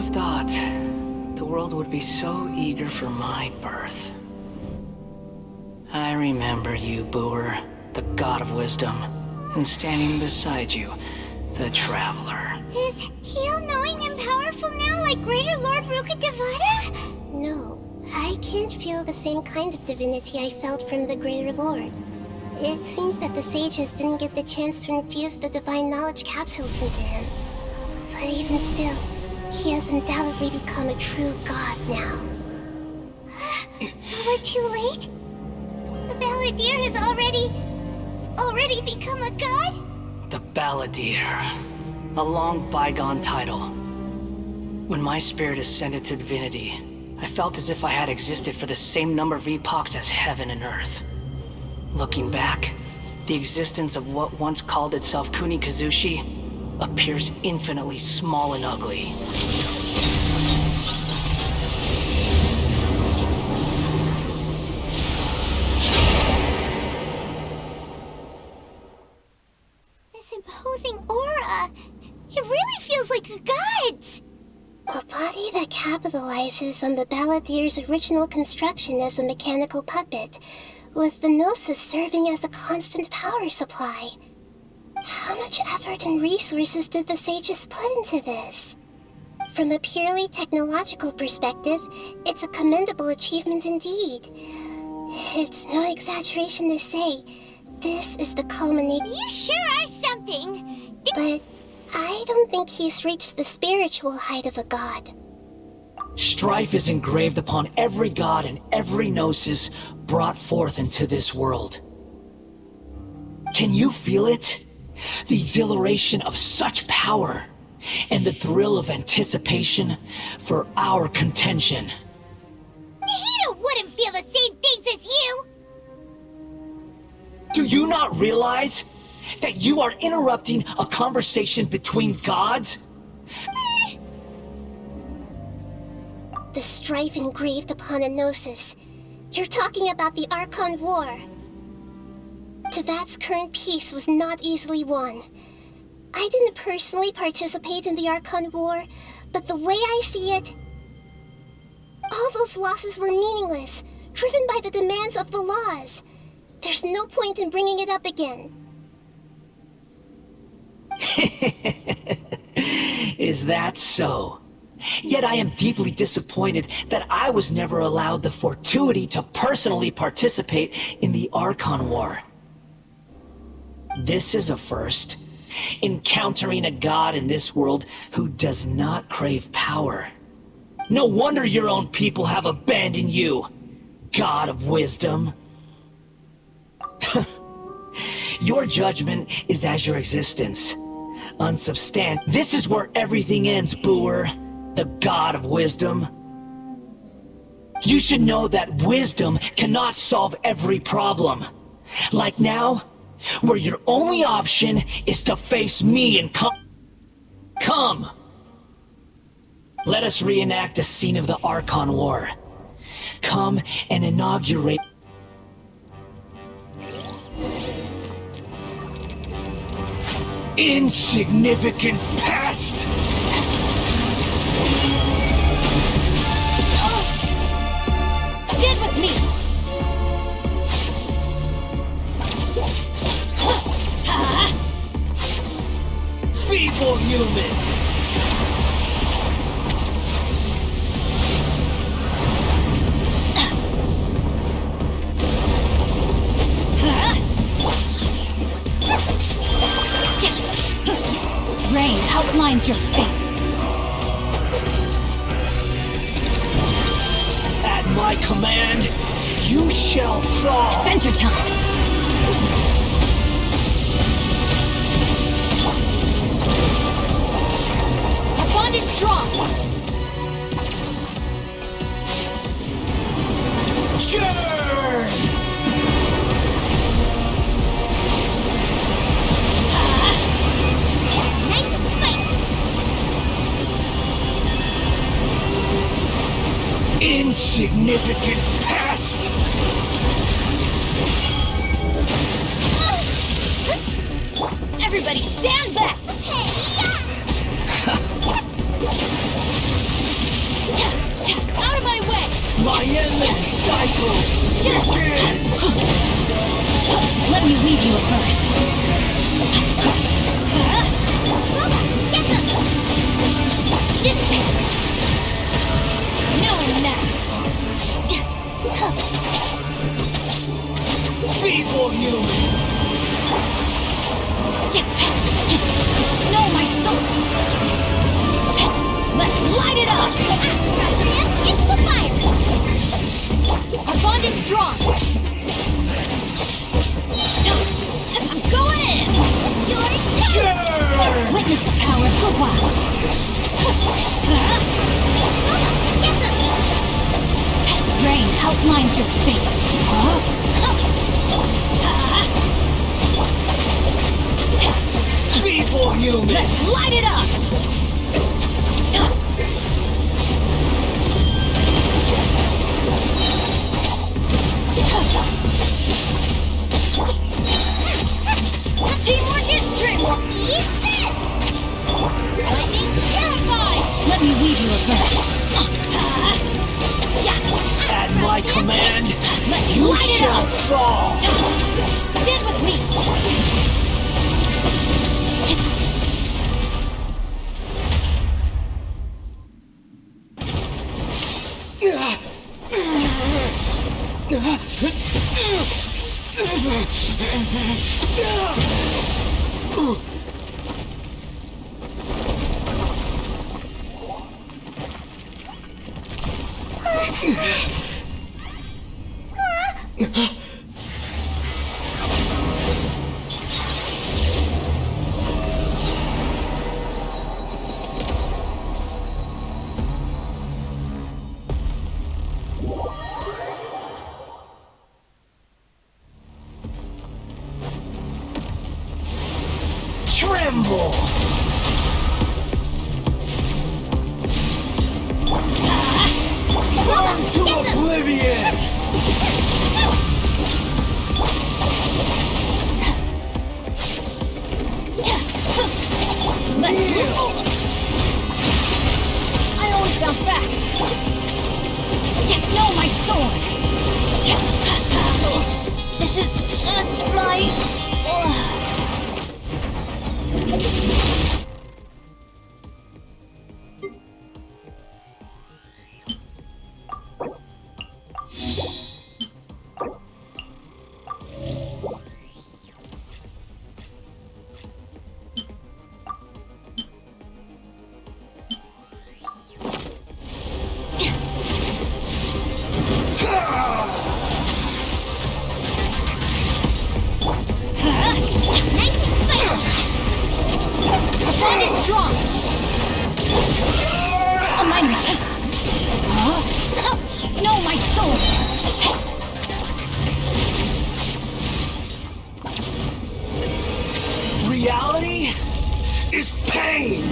have thought the world would be so eager for my birth? I remember you, Booer, the god of wisdom, and standing beside you, the traveler. Is he all-knowing and powerful now, like Greater Lord Rukkhadevata? No, I can't feel the same kind of divinity I felt from the Greater Lord. It seems that the sages didn't get the chance to infuse the divine knowledge capsules into him. But even still, he has undoubtedly become a true god now. So we're too late? The Ballader has already become a god? The Ballader. A long bygone title. When my spirit ascended to divinity, I felt as if I had existed for the same number of epochs as heaven and earth. Looking back, the existence of what once called itself Kunikazushi appears infinitely small and ugly. This imposing aura, it really feels like a god's! A body that capitalizes on the Balladeer's original construction as a mechanical puppet, with the Gnosis serving as a constant power supply. How much effort and resources did the sages put into this? From a purely technological perspective, it's a commendable achievement indeed. It's no exaggeration to say, this is the culmination. You sure are something! But I don't think he's reached the spiritual height of a god. Strife is engraved upon every god and every gnosis brought forth into this world. Can you feel it? The exhilaration of such power, and the thrill of anticipation for our contention. Nahida wouldn't feel the same things as you! Do you not realize that you are interrupting a conversation between gods? The strife engraved upon a gnosis. You're talking about the Archon War. Tevat's current peace was not easily won. I didn't personally participate in the Archon War, but the way I see it, all those losses were meaningless, driven by the demands of the laws. There's no point in bringing it up again. Is that so? Yet I am deeply disappointed that I was never allowed the fortuity to personally participate in the Archon War. This is a first. Encountering a god in this world who does not crave power. No wonder your own people have abandoned you, god of wisdom. Your judgment is as your existence. Unsubstantiated. This is where everything ends, Booer, the god of wisdom. You should know that wisdom cannot solve every problem. Like now, where your only option is to face me and come! Let us reenact a scene of the Archon War. Come and inaugurate... Insignificant past! Stand with me! Feeble human! Rain outlines your fate. At my command, you shall fall! Adventure time! Our bond is strong! Churn! Nice and spicy! Insignificant past! Everybody stand back! Let me leave you a verse. Get them! Dissipate! No one now. Feeble human! No, my soul. Let's light it up. Into the fire! Our bond is strong. I'm going in. You're dead! Sure! Witness the power of the wild. Get them! Rain outlines your fate. Feeble human! Let's light it up. Teamwork is dreamwork. Eat this! Lightning terrified. Let me weave you a verse. At my command, Let's you light it shall up. fall! Stand with me. Tremble! Burn to oblivion! I always bounce back. No, my sword. This is just my... Nice and spicy! The bond is strong. A minor... No, my sword. Reality is pain!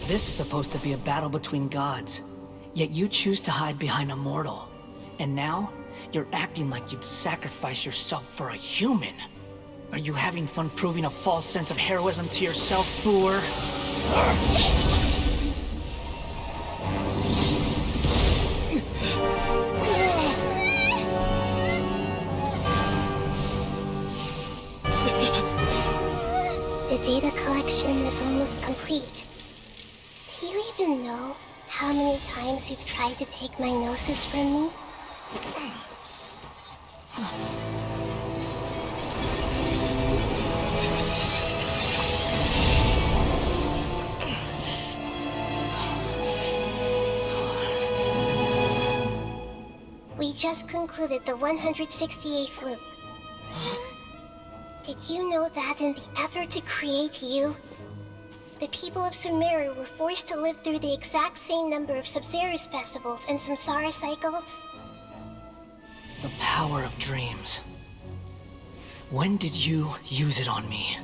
This is supposed to be a battle between gods, yet you choose to hide behind a mortal. And now, you're acting like you'd sacrifice yourself for a human. Are you having fun proving a false sense of heroism to yourself, Boor? The data collection is almost complete. Do you even know how many times you've tried to take my gnosis from me? We just concluded the 168th loop. Did you know that in the effort to create you, the people of Sumeru were forced to live through the exact same number of Sabzerus festivals and samsara cycles? The power of dreams. When did you use it on me?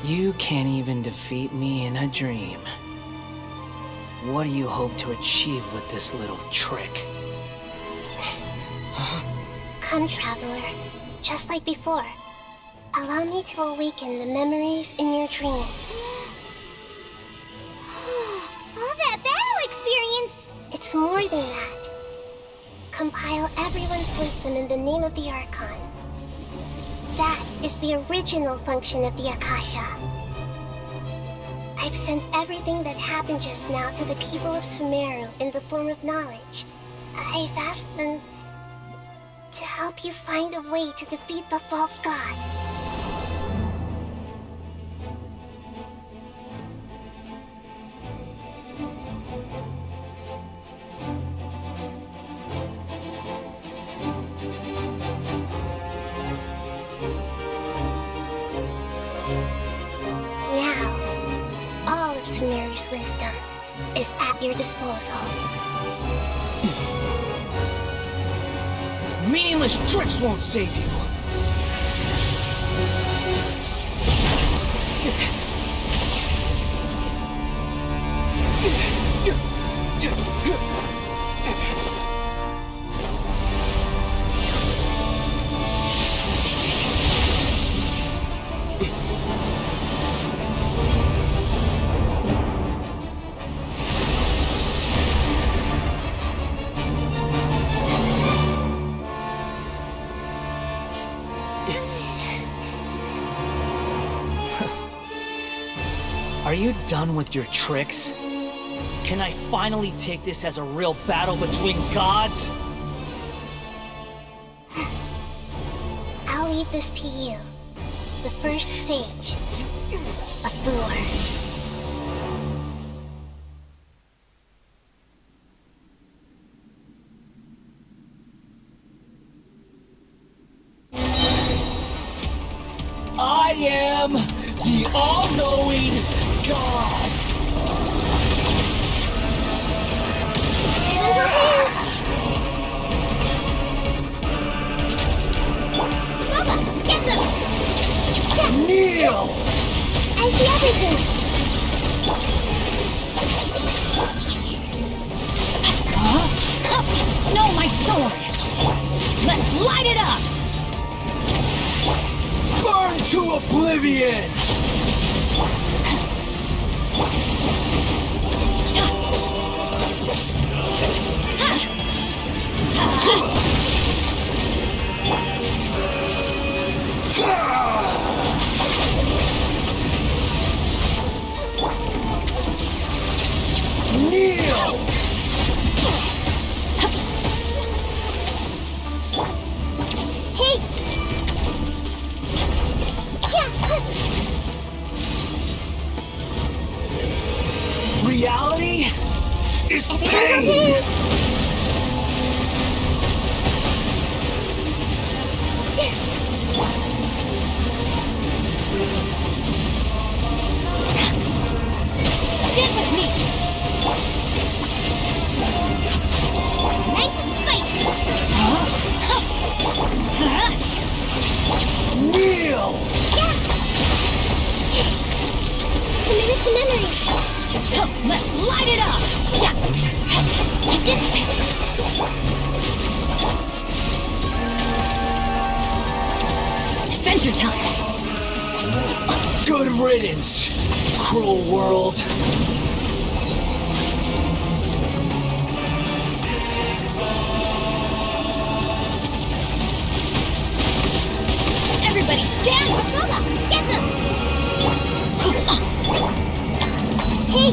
You can't even defeat me in a dream. What do you hope to achieve with this little trick? Come, Traveler. Just like before. Allow me to awaken the memories in your dreams. All that battle experience! It's more than that. Compile everyone's wisdom in the name of the Archon. That is the original function of the Akasha. I've sent everything that happened just now to the people of Sumeru in the form of knowledge. I've asked them to help you find a way to defeat the false god. Sumeru's wisdom is at your disposal. Meaningless tricks won't save you! Are you done with your tricks? Can I finally take this as a real battle between gods? I'll leave this to you, the first sage of Bur. I am the all-knowing God! Buka, get them! Kneel! I see everything! Huh? No, my sword! Let's light it up! Burn to oblivion! Kneel! Hey! Reality is pain! Get with me! Nice and spicy! Kneel! Commit it to memory! Let's light it up! This way! Adventure time! Good riddance, cruel world. Everybody stand! Buka, get them! Hey!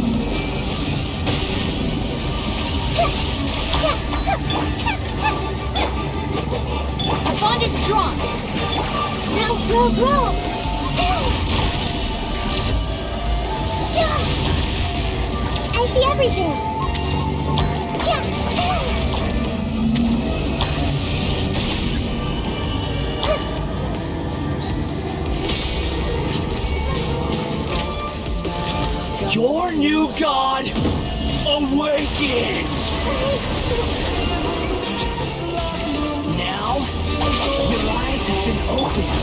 Our bond is strong! Roll! I see everything! Your new god awakens! Now, your eyes have been opened.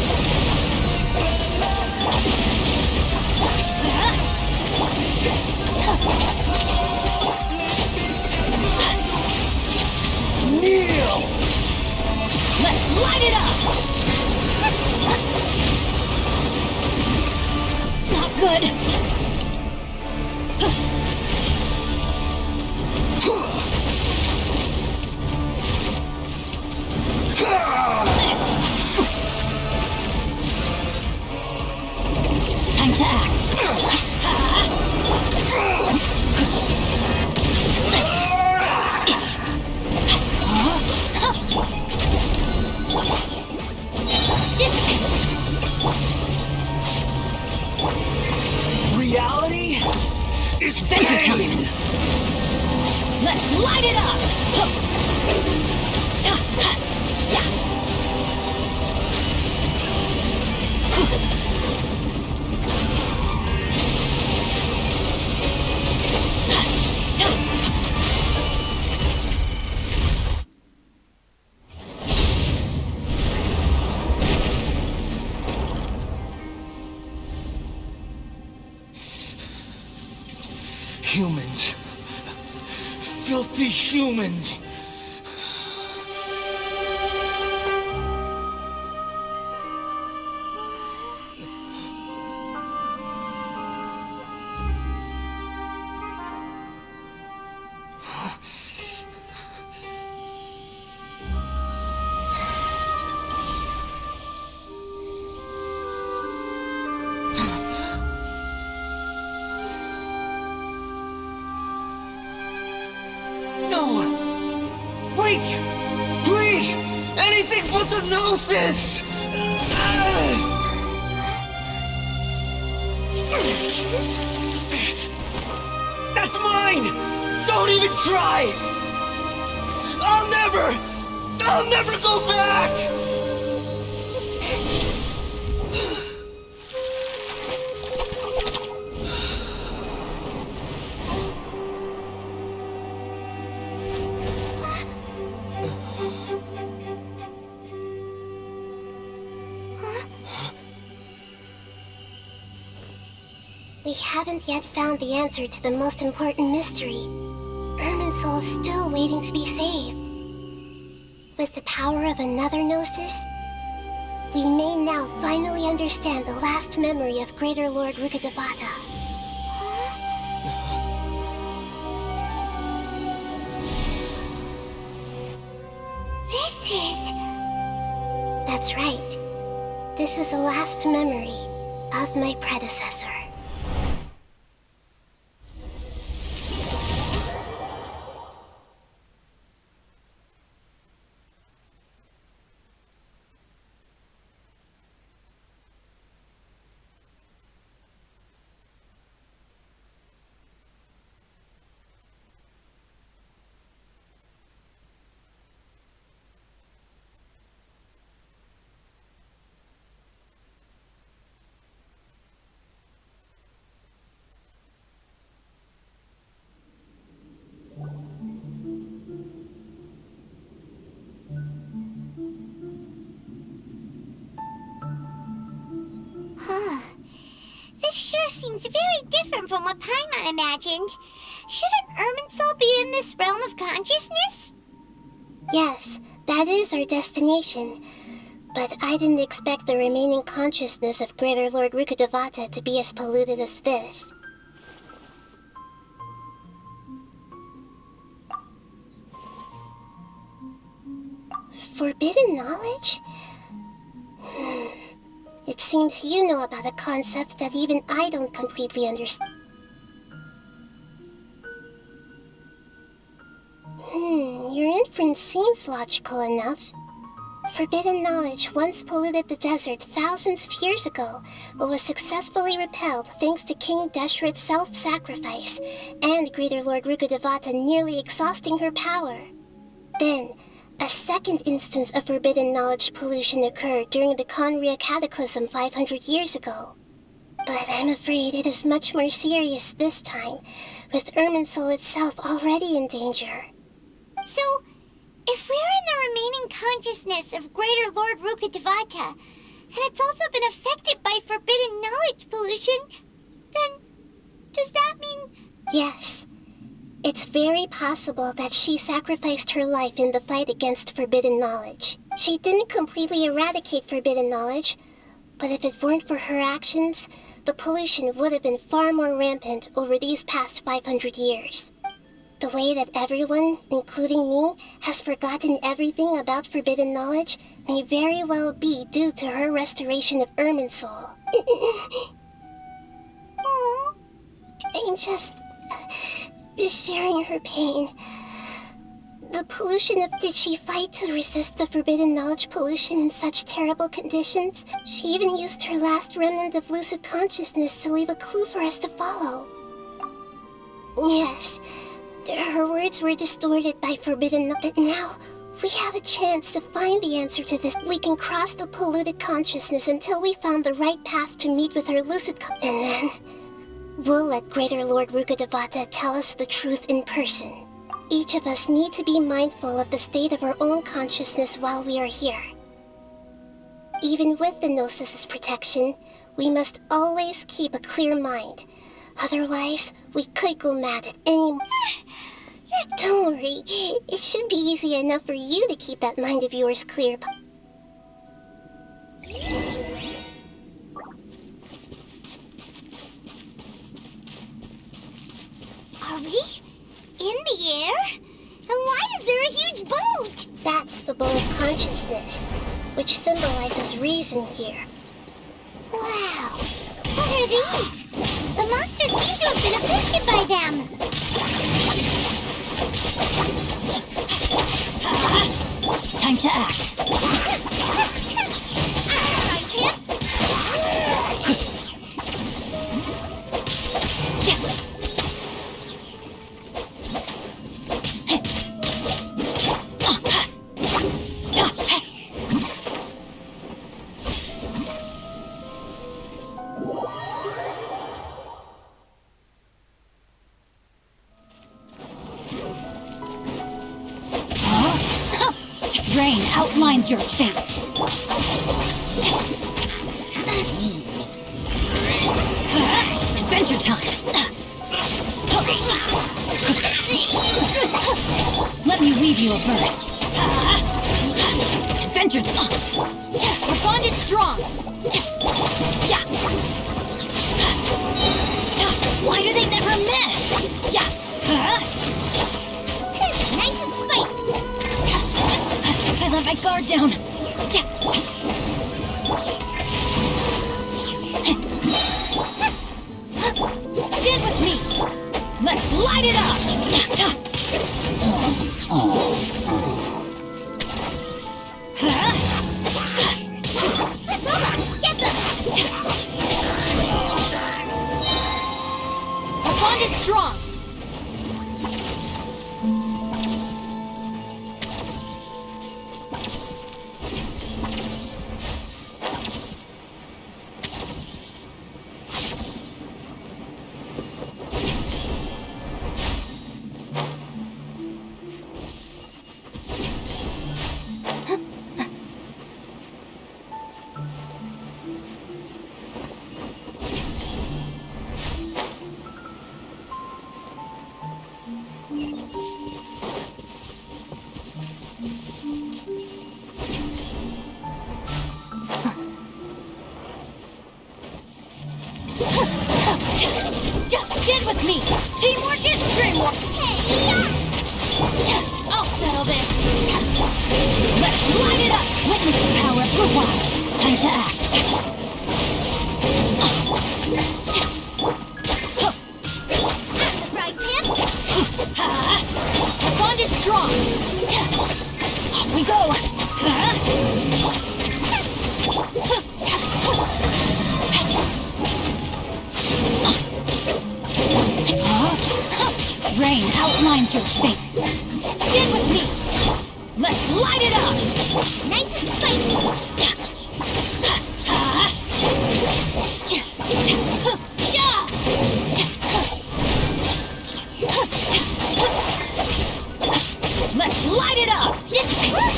Kneel! Let's light it up! Not good. Time to act. Reality is Venture time. pain! Let's light it up! Humans. Filthy humans. No! Wait! Please! Anything but the gnosis! That's mine! Don't even try! I'll never go back! We haven't yet found the answer to the most important mystery. Irminsul is still waiting to be saved. With the power of another Gnosis, we may now finally understand the last memory of Greater Lord Rukkhadevata. This is... That's right. This is the last memory of my predecessor. This sure seems very different from what Paimon imagined. Shouldn't Irminsul be in this realm of consciousness? Yes, that is our destination. But I didn't expect the remaining consciousness of Greater Lord Rukkhadevata to be as polluted as this. Forbidden knowledge? It seems you know about a concept that even I don't completely understand. Your inference seems logical enough. Forbidden knowledge once polluted the desert thousands of years ago, but was successfully repelled thanks to King Deshret's self-sacrifice, and Greater Lord Rukkhadevata nearly exhausting her power. Then, a second instance of forbidden knowledge pollution occurred during the Conria Cataclysm 500 years ago. But I'm afraid it is much more serious this time, with Irminsul itself already in danger. So, if we're in the remaining consciousness of Greater Lord Rukkhadevata, and it's also been affected by forbidden knowledge pollution, then does that mean... Yes. It's very possible that she sacrificed her life in the fight against forbidden knowledge. She didn't completely eradicate forbidden knowledge, but if it weren't for her actions, the pollution would have been far more rampant over these past 500 years. The way that everyone, including me, has forgotten everything about forbidden knowledge may very well be due to her restoration of Irminsul. I'm just sharing her pain. The pollution of... Did she fight to resist the forbidden knowledge pollution in such terrible conditions? She even used her last remnant of lucid consciousness to leave a clue for us to follow. Yes, her words were distorted by forbidden... But now, we have a chance to find the answer to this. We can cross the polluted consciousness until we found the right path to meet with her lucid... And then, we'll let Greater Lord Rukkhadevata tell us the truth in person. Each of us need to be mindful of the state of our own consciousness while we are here. Even with the Gnosis' protection, we must always keep a clear mind. Otherwise, we could go mad at any moment. Don't worry, it should be easy enough for you to keep that mind of yours clear. Are we in the air? And why is there a huge boat? That's the bowl of consciousness, which symbolizes reason here. Wow, what are these? The monsters seem to have been affected by them. Time to act. Rain outlines your fate. Adventure time. Let me weave you a verse. Adventure. Our bond is strong. Why do they never miss? Nice and spicy. I let my guard down. Stand with me. Let's light it up. Get them! Our bond is strong. Stand with me! Teamwork is dreamwork! I'll settle this! Let's light it up! Witness the power of the wild! Time to act! Right, Pip? Our bond is strong! Off we go! outlines your fate. Stand with me. Let's light it up. Nice and spicy. Let's light it up. Just look!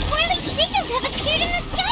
4-leaf sigils have appeared in the sky!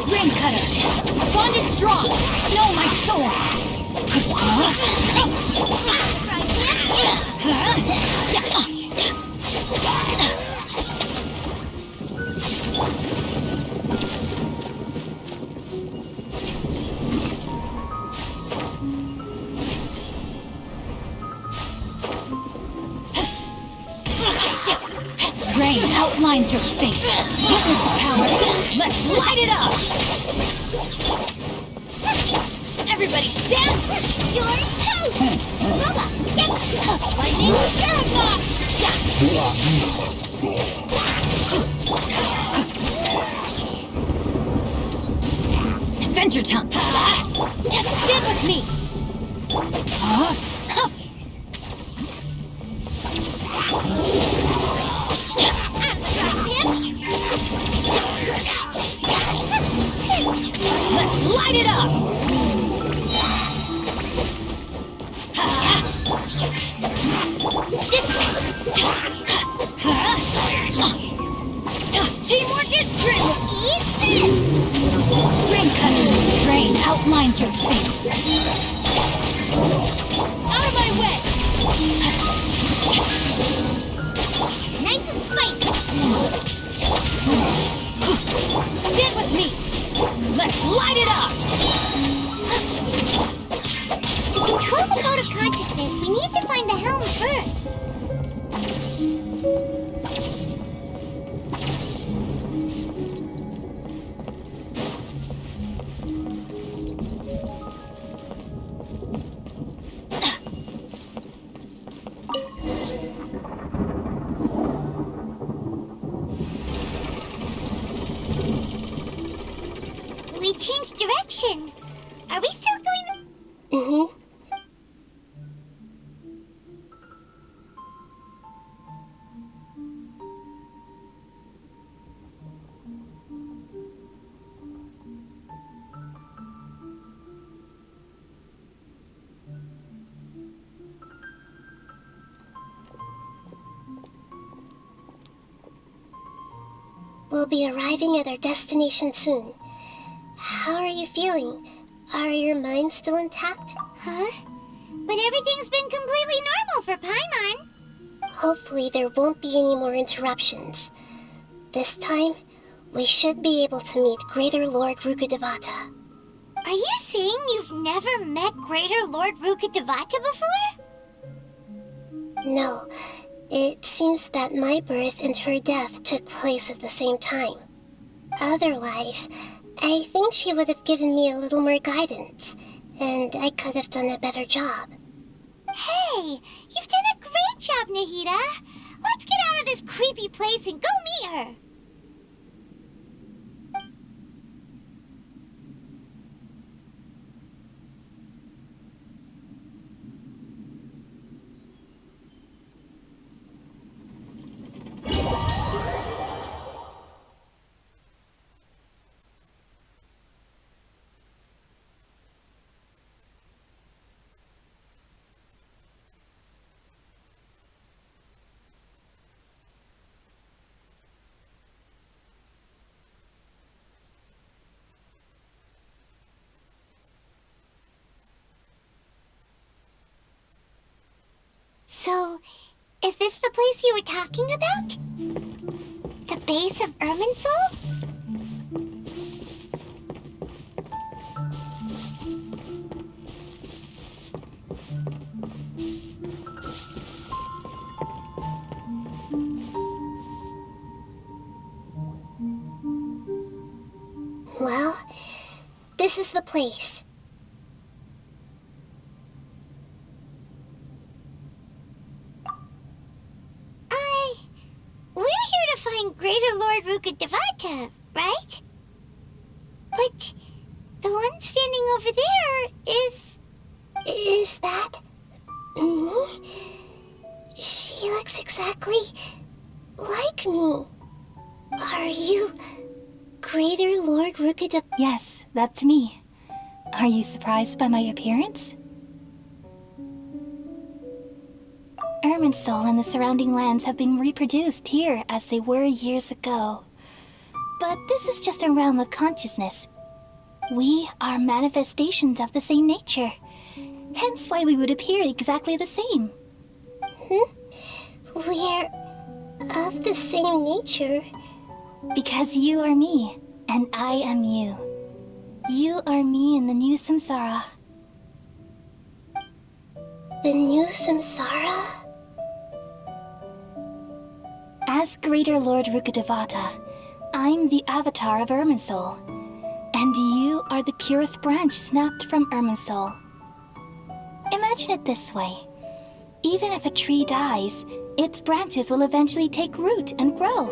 Ring cutter. Bond is strong. Know my sword. Rain outlines your fate. Witness the power. Let's light it up. Everybody stand. You're toast! Buka, get my name's scaramouch! Adventure time. Stand with me. Let's light it up. Teamwork is true. Eat this! Ring cutter. Rain outlines your fate. Out of my way. Nice and spicy. Stand with me. Let's light it up. To control the mode of consciousness, we need to find the helm first. We changed direction. Are we still going? Mm-hmm. We'll be arriving at our destination soon. How are you feeling? Are your minds still intact? Huh? But everything's been completely normal for Paimon. Hopefully there won't be any more interruptions. This time, we should be able to meet Greater Lord Rukkhadevata. Are you saying you've never met Greater Lord Rukkhadevata before? No, It seems that my birth and her death took place at the same time. Otherwise, I think she would have given me a little more guidance, and I could have done a better job. Hey, you've done a great job, Nahida. Let's get out of this creepy place and go meet her. So, is this the place you were talking about? The base of Irminsul? Well, this is the place. We're here to find Greater Lord Rukkhadevata, right? But the one standing over there is... Is that me? She looks exactly like me. Are you Greater Lord Rukkhadevata? Yes, that's me. Are you surprised by my appearance? Irminsul and the surrounding lands have been reproduced here as they were years ago. But this is just a realm of consciousness. We are manifestations of the same nature. Hence why we would appear exactly the same. We're of the same nature. Because you are me, and I am you. You are me in the new samsara. The new samsara? As Greater Lord Rukkhadevata, I'm the avatar of Irminsul, and you are the purest branch snapped from Irminsul. Imagine it this way. Even if a tree dies, its branches will eventually take root and grow,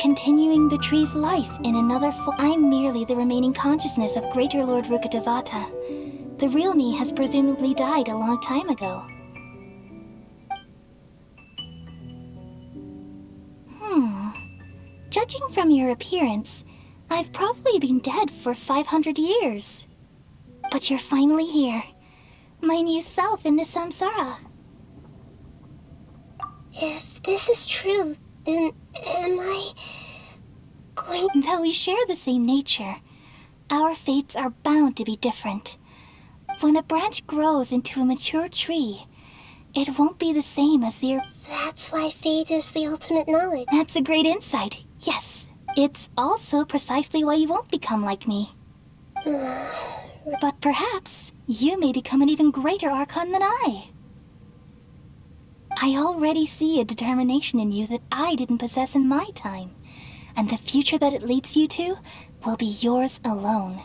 continuing the tree's life in another form. I'm merely the remaining consciousness of Greater Lord Rukkhadevata. The real me has presumably died a long time ago. Judging from your appearance, I've probably been dead for 500 years. But you're finally here. My new self in the samsara. If this is true, then am I going... Though we share the same nature, our fates are bound to be different. When a branch grows into a mature tree, it won't be the same as the... That's why fate is the ultimate knowledge. That's a great insight. Yes, it's also precisely why you won't become like me. But perhaps you may become an even greater Archon than I. I already see a determination in you that I didn't possess in my time, and the future that it leads you to will be yours alone,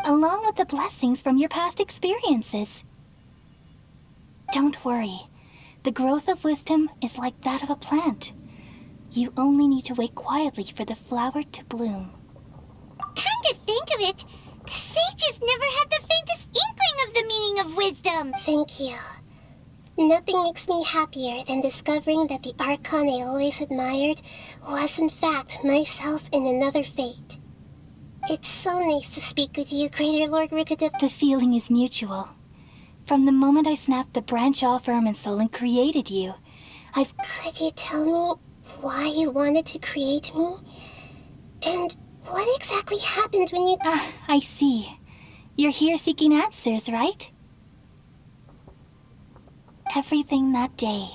along with the blessings from your past experiences. Don't worry. The growth of wisdom is like that of a plant. You only need to wait quietly for the flower to bloom. Come to think of it, the sages never had the faintest inkling of the meaning of wisdom. Thank you. Nothing makes me happier than discovering that the Archon I always admired was in fact myself in another fate. It's so nice to speak with you, Greater Lord Rukkhadevata. The feeling is mutual. From the moment I snapped the branch off Irminsul and created you, I've... Could you tell me why you wanted to create me? And what exactly happened when you... I see. You're here seeking answers, right? Everything that day,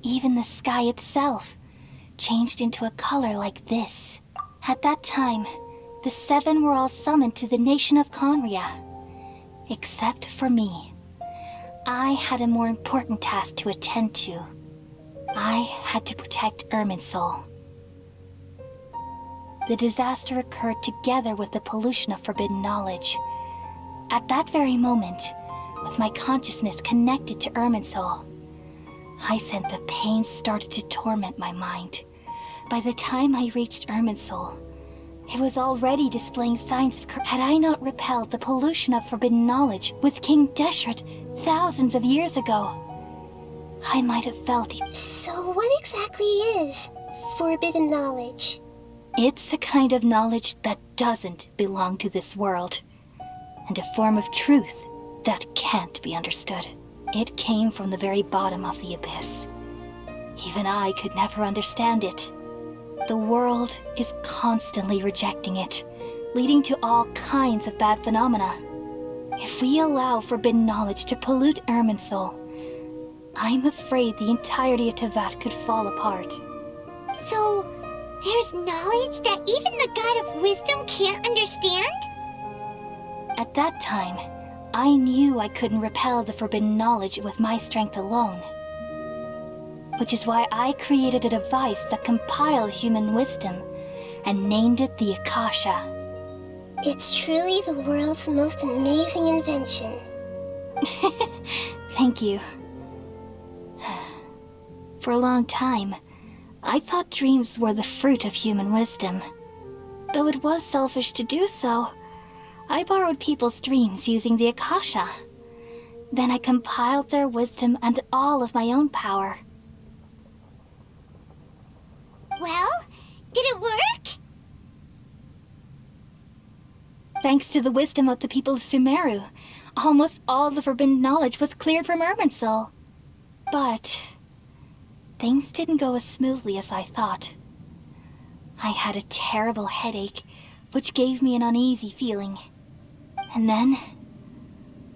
even the sky itself, changed into a color like this. At that time, the seven were all summoned to the nation of Conria. Except for me. I had a more important task to attend to. I had to protect Irminsul. The disaster occurred together with the pollution of forbidden knowledge. At that very moment, with my consciousness connected to Irminsul, I sensed the pain started to torment my mind. By the time I reached Irminsul, it was already displaying signs of Had I not repelled the pollution of forbidden knowledge with King Deshret thousands of years ago, I might have felt So what exactly is forbidden knowledge? It's a kind of knowledge that doesn't belong to this world, and a form of truth that can't be understood. It came from the very bottom of the abyss. Even I could never understand it. The world is constantly rejecting it, leading to all kinds of bad phenomena. If we allow forbidden knowledge to pollute Irminsul, I'm afraid the entirety of Teyvat could fall apart. So, there's knowledge that even the God of Wisdom can't understand? At that time, I knew I couldn't repel the forbidden knowledge with my strength alone. Which is why I created a device that compiled human wisdom and named it the Akasha. It's truly the world's most amazing invention. Thank you. For a long time, I thought dreams were the fruit of human wisdom. Though it was selfish to do so, I borrowed people's dreams using the Akasha. Then I compiled their wisdom and all of my own power. Well, did it work? Thanks to the wisdom of the people of Sumeru, almost all the forbidden knowledge was cleared from Irminsul. But things didn't go as smoothly as I thought. I had a terrible headache, which gave me an uneasy feeling. And then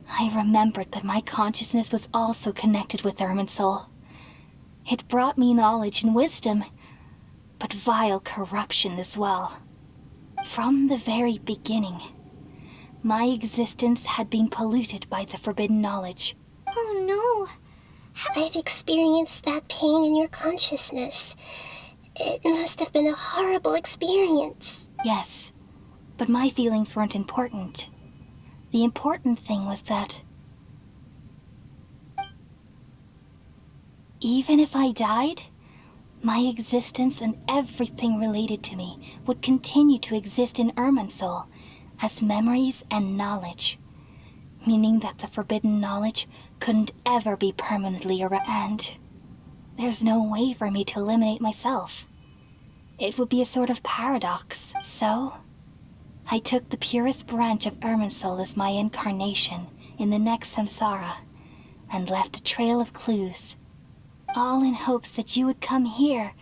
I remembered that my consciousness was also connected with Irminsul. It brought me knowledge and wisdom, but vile corruption as well. From the very beginning, my existence had been polluted by the forbidden knowledge. Oh no. I've experienced that pain in your consciousness. It must have been a horrible experience. Yes, but my feelings weren't important. The important thing was that even if I died, my existence and everything related to me would continue to exist in Irminsul as memories and knowledge, meaning that the forbidden knowledge couldn't ever be permanently and there's no way for me to eliminate myself. It would be a sort of paradox. So I took the purest branch of Irminsul as my incarnation in the next samsara and left a trail of clues, all in hopes that you would come here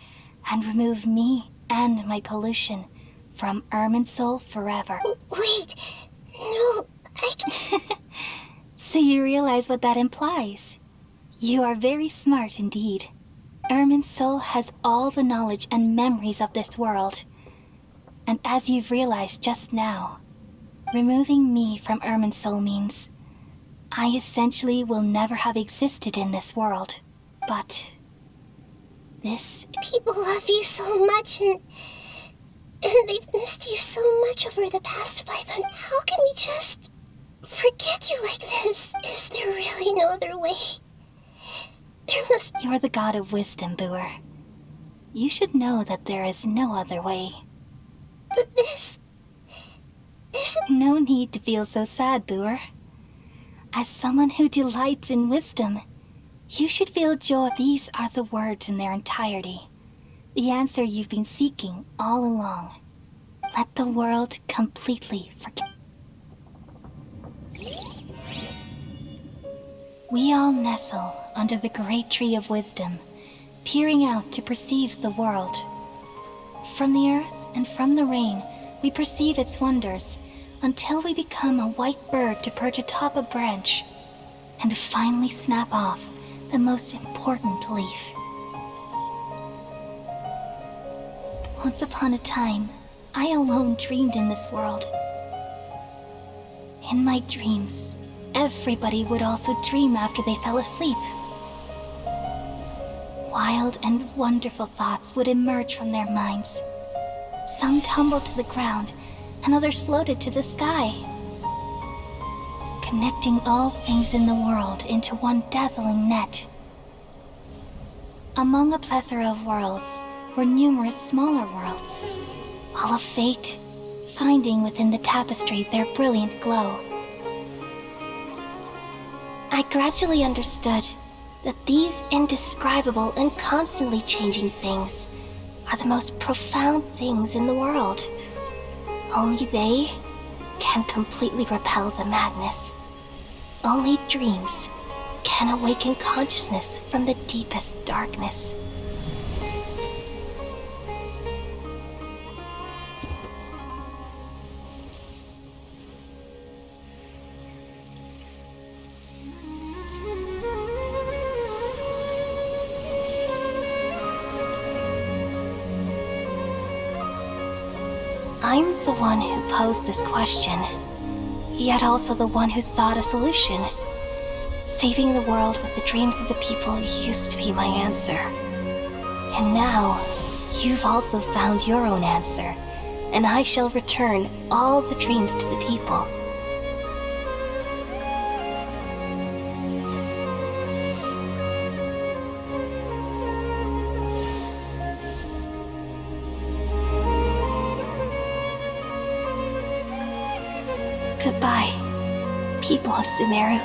and remove me and my pollution from Irminsul forever. Wait, no, So you realize what that implies? You are very smart indeed. Irminsul has all the knowledge and memories of this world. And as you've realized just now, removing me from Irminsul means I essentially will never have existed in this world. But this... People love you so much and they've missed you so much over the past 500. How can we just forget you like this? Is there really no other way? There must... You're the god of wisdom, Buer. You should know that there is no other way. But this... No need to feel so sad, Buer. As someone who delights in wisdom, you should feel joy. These are the words in their entirety. The answer you've been seeking all along. Let the world completely forget. We all nestle under the great tree of wisdom, peering out to perceive the world. From the earth and from the rain, we perceive its wonders, until we become a white bird to perch atop a branch, and finally snap off the most important leaf. Once upon a time, I alone dreamed in this world. In my dreams, everybody would also dream after they fell asleep. Wild and wonderful thoughts would emerge from their minds. Some tumbled to the ground, and others floated to the sky, connecting all things in the world into one dazzling net. Among a plethora of worlds were numerous smaller worlds, all of fate, finding within the tapestry their brilliant glow. I gradually understood that these indescribable and constantly changing things are the most profound things in the world. Only they can completely repel the madness. Only dreams can awaken consciousness from the deepest darkness. I'm the one who posed this question, yet also the one who sought a solution. Saving the world with the dreams of the people used to be my answer. And now, you've also found your own answer, and I shall return all the dreams to the people. Goodbye, people of Sumeru.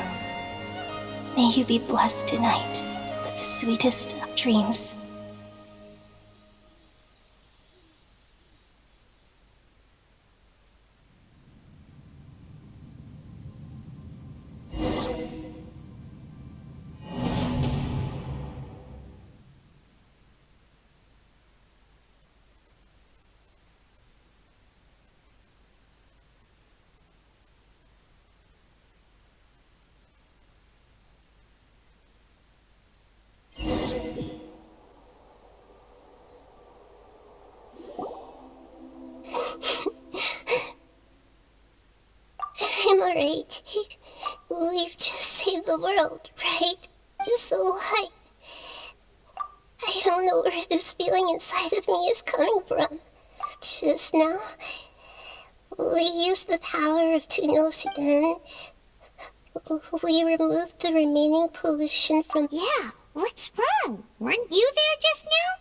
May you be blessed tonight with the sweetest of dreams. I'm alright. We've just saved the world, right? So I don't know where this feeling inside of me is coming from. Just now, we used the power of Tuno's hiden. We removed the remaining pollution from... Yeah, what's wrong? Weren't you there just now?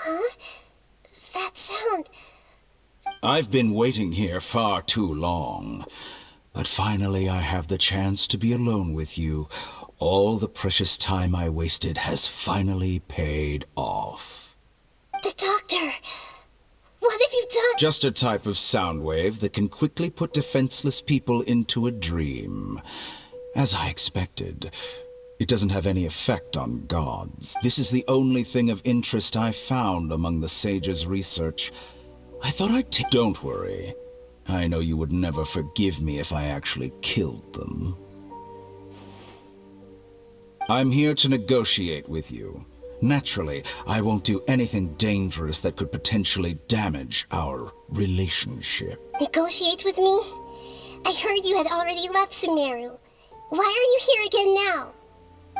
Huh? That sound... I've been waiting here far too long. But finally I have the chance to be alone with you. All the precious time I wasted has finally paid off. The doctor! What have you done? Just a type of sound wave that can quickly put defenseless people into a dream. As I expected. It doesn't have any effect on gods. This is the only thing of interest I found among the sage's research. I thought I'd take... Don't worry. I know you would never forgive me if I actually killed them. I'm here to negotiate with you. Naturally, I won't do anything dangerous that could potentially damage our relationship. Negotiate with me? I heard you had already left Sumeru. Why are you here again now?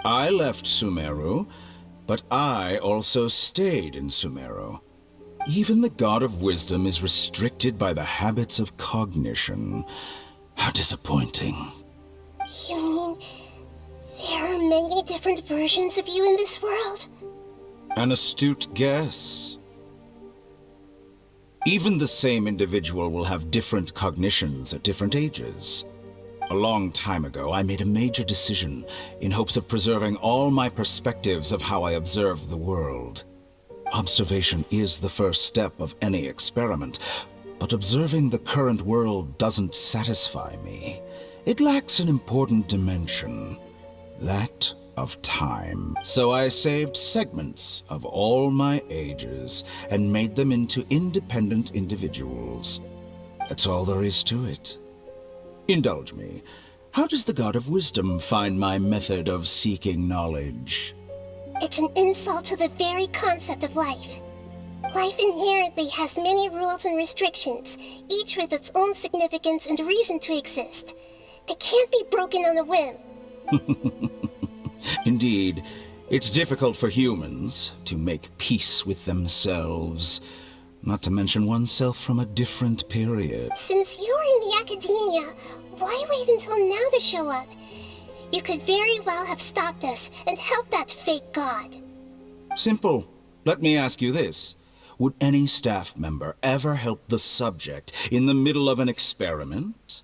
I left Sumeru, but I also stayed in Sumeru. Even the God of Wisdom is restricted by the habits of cognition. How disappointing. You mean there are many different versions of you in this world? An astute guess. Even the same individual will have different cognitions at different ages. A long time ago, I made a major decision in hopes of preserving all my perspectives of how I observed the world. Observation is the first step of any experiment, But observing the current world doesn't satisfy me. It lacks an important dimension, that of time. So I saved segments of all my ages and made them into independent individuals. That's all there is to it. Indulge me. How does the God of Wisdom find my method of seeking knowledge? It's an insult to the very concept of life. Life inherently has many rules and restrictions, each with its own significance and reason to exist. They can't be broken on a whim. Indeed, it's difficult for humans to make peace with themselves, not to mention oneself from a different period. Since you're in the academia, why wait until now to show up? You could very well have stopped us and helped that fake god. Simple. Let me ask you this. Would any staff member ever help the subject in the middle of an experiment?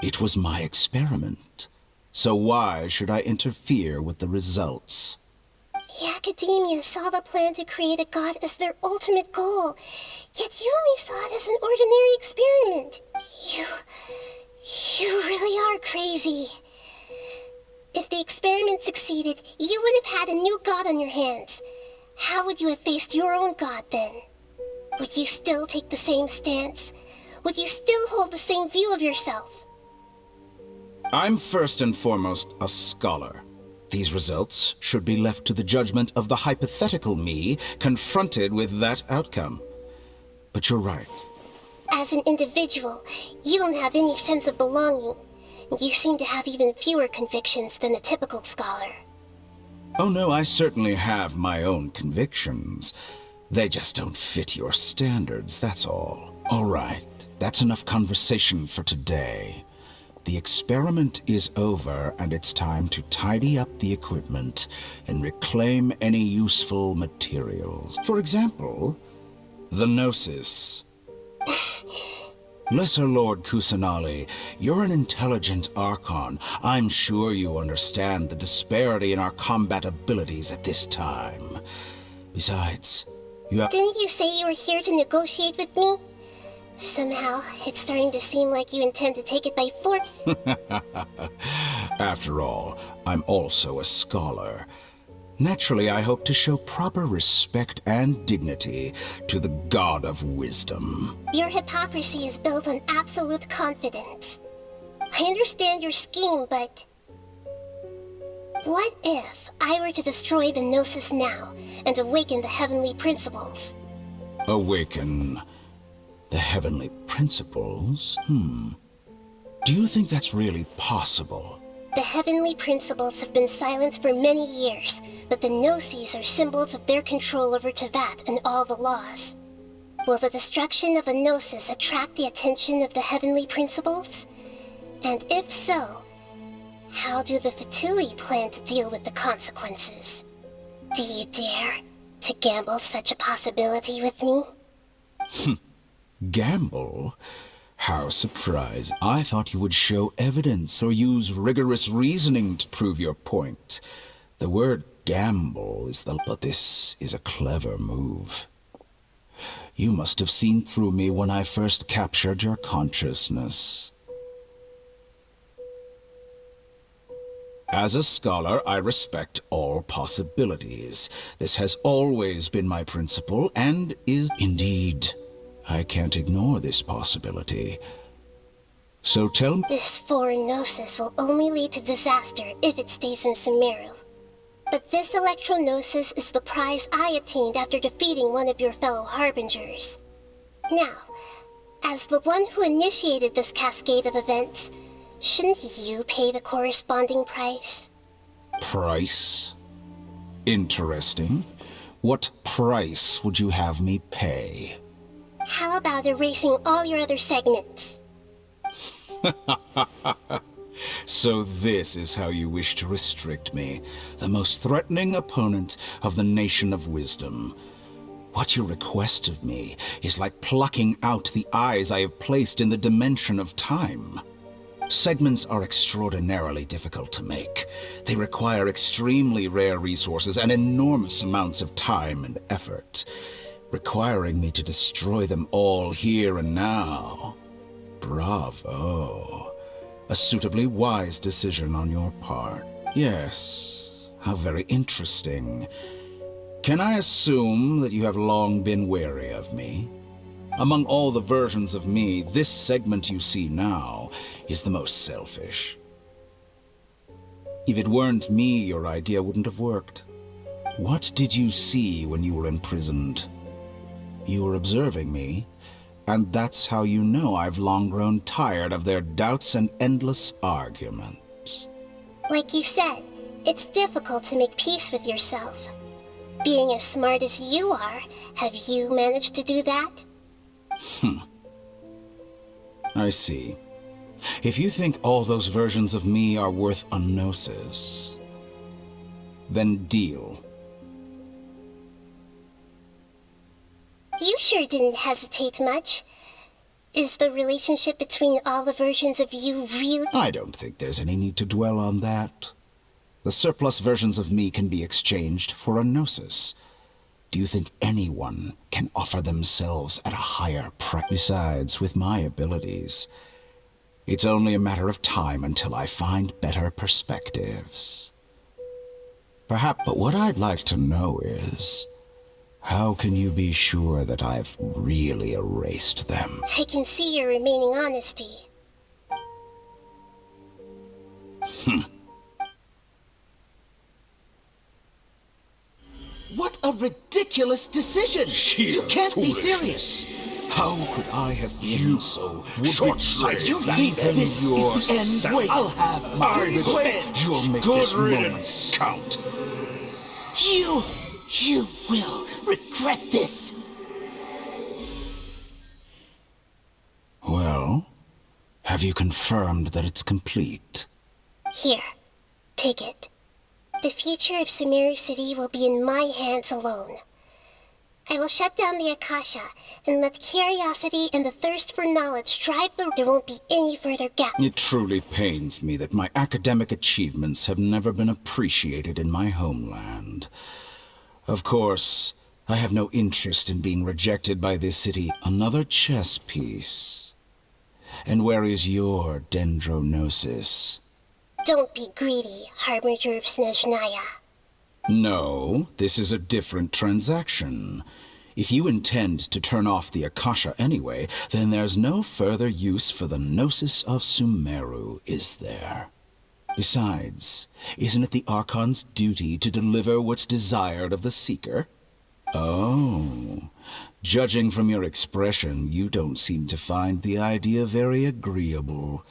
It was my experiment. So why should I interfere with the results? The academia saw the plan to create a god as their ultimate goal, yet you only saw it as an ordinary experiment. You really are crazy. If the experiment succeeded, you would have had a new god on your hands. How would you have faced your own god then? Would you still take the same stance? Would you still hold the same view of yourself? I'm first and foremost a scholar. These results should be left to the judgment of the hypothetical me confronted with that outcome. But you're right. As an individual, you don't have any sense of belonging. You seem to have even fewer convictions than a typical scholar. Oh no, I certainly have my own convictions. They just don't fit your standards, that's all. All right, that's enough conversation for today. The experiment is over, and it's time to tidy up the equipment and reclaim any useful materials. For example, the Gnosis. Lesser Lord Kusanali, you're an intelligent Archon. I'm sure you understand the disparity in our combat abilities at this time. Besides, you have— Didn't you say you were here to negotiate with me? Somehow, it's starting to seem like you intend to take it by force. After all, I'm also a scholar. Naturally, I hope to show proper respect and dignity to the God of Wisdom. Your hypocrisy is built on absolute confidence. I understand your scheme, but... what if I were to destroy the Gnosis now and awaken the heavenly principles? Awaken the heavenly principles? Do you think that's really possible? The heavenly principles have been silent for many years, but the Gnosis are symbols of their control over Teyvat and all the laws. Will the destruction of a Gnosis attract the attention of the heavenly principles? And if so, how do the Fatui plan to deal with the consequences? Do you dare to gamble such a possibility with me? Gamble? How surprising. I thought you would show evidence or use rigorous reasoning to prove your point. The word gamble is but this is a clever move. You must have seen through me when I first captured your consciousness. As a scholar, I respect all possibilities. This has always been my principle, and is indeed. I can't ignore this possibility. So tell me— This foreign Gnosis will only lead to disaster if it stays in Sumeru. But this Electro-Gnosis is the prize I obtained after defeating one of your fellow Harbingers. Now, as the one who initiated this cascade of events, shouldn't you pay the corresponding price? Price? Interesting. What price would you have me pay? How about erasing all your other segments? So this is how you wish to restrict me, the most threatening opponent of the Nation of Wisdom. What you request of me is like plucking out the eyes I have placed in the dimension of time. Segments are extraordinarily difficult to make. They require extremely rare resources and enormous amounts of time and effort. requiring me to destroy them all here and now. Bravo. A suitably wise decision on your part. Yes, how very interesting. Can I assume that you have long been wary of me? Among all the versions of me, this segment you see now is the most selfish. If it weren't me, your idea wouldn't have worked. What did you see when you were imprisoned? You were observing me, and that's how you know I've long grown tired of their doubts and endless arguments. Like you said, it's difficult to make peace with yourself. Being as smart as you are, have you managed to do that? I see. If you think all those versions of me are worth a gnosis, then deal. You sure didn't hesitate much. Is the relationship between all the versions of you really— I don't think there's any need to dwell on that. The surplus versions of me can be exchanged for a gnosis. Do you think anyone can offer themselves at a higher price? Besides, with my abilities, it's only a matter of time until I find better perspectives. Perhaps, but what I'd like to know is, how can you be sure that I've really erased them? I can see your remaining honesty. What a ridiculous decision! You can't be serious! How could I have been so short-sighted? You think this is the end? Wait, I'll have my revenge! You'll make this moment count. You will regret this! Well, have you confirmed that it's complete? Here, take it. The future of Sumeri City will be in my hands alone. I will shut down the Akasha and let curiosity and the thirst for knowledge drive the— There won't be any further gap. It truly pains me that my academic achievements have never been appreciated in my homeland. Of course, I have no interest in being rejected by this city. Another chess piece. And where is your dendronosis? Don't be greedy, Harbinger of Snezhnaya. No, this is a different transaction. If you intend to turn off the Akasha anyway, then there's no further use for the Gnosis of Sumeru, is there? Besides, isn't it the Archon's duty to deliver what's desired of the Seeker? Oh, judging from your expression, you don't seem to find the idea very agreeable.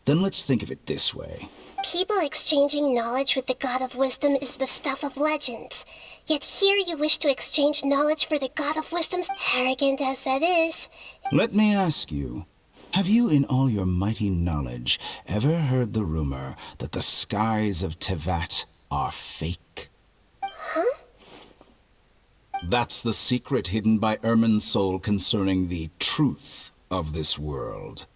Then let's think of it this way. People exchanging knowledge with the God of Wisdom is the stuff of legends. Yet here you wish to exchange knowledge for the God of Wisdom's— Arrogant as that is. Let me ask you, have you in all your mighty knowledge ever heard the rumor that the skies of Tevat are fake? Huh? That's the secret hidden by Irminsul concerning the truth of this world.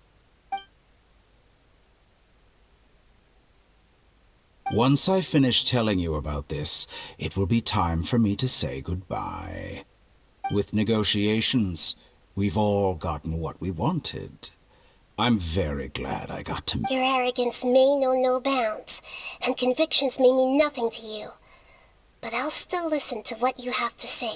Once I finish telling you about this, it will be time for me to say goodbye. With negotiations, we've all gotten what we wanted. I'm very glad I got to— Your arrogance may know no bounds, and convictions may mean nothing to you. But I'll still listen to what you have to say.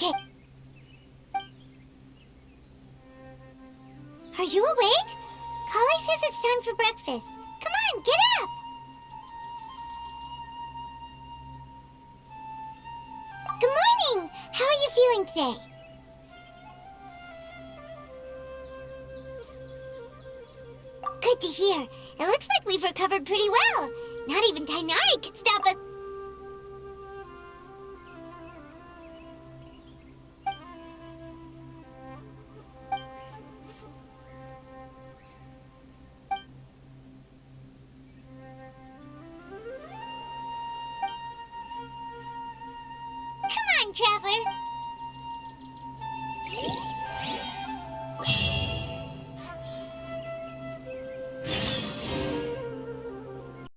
Okay. Are you awake? Kali says it's time for breakfast. Come on, get up! Good morning! How are you feeling today? Good to hear. It looks like we've recovered pretty well. Not even Tainari could stop us. Come on, Traveler.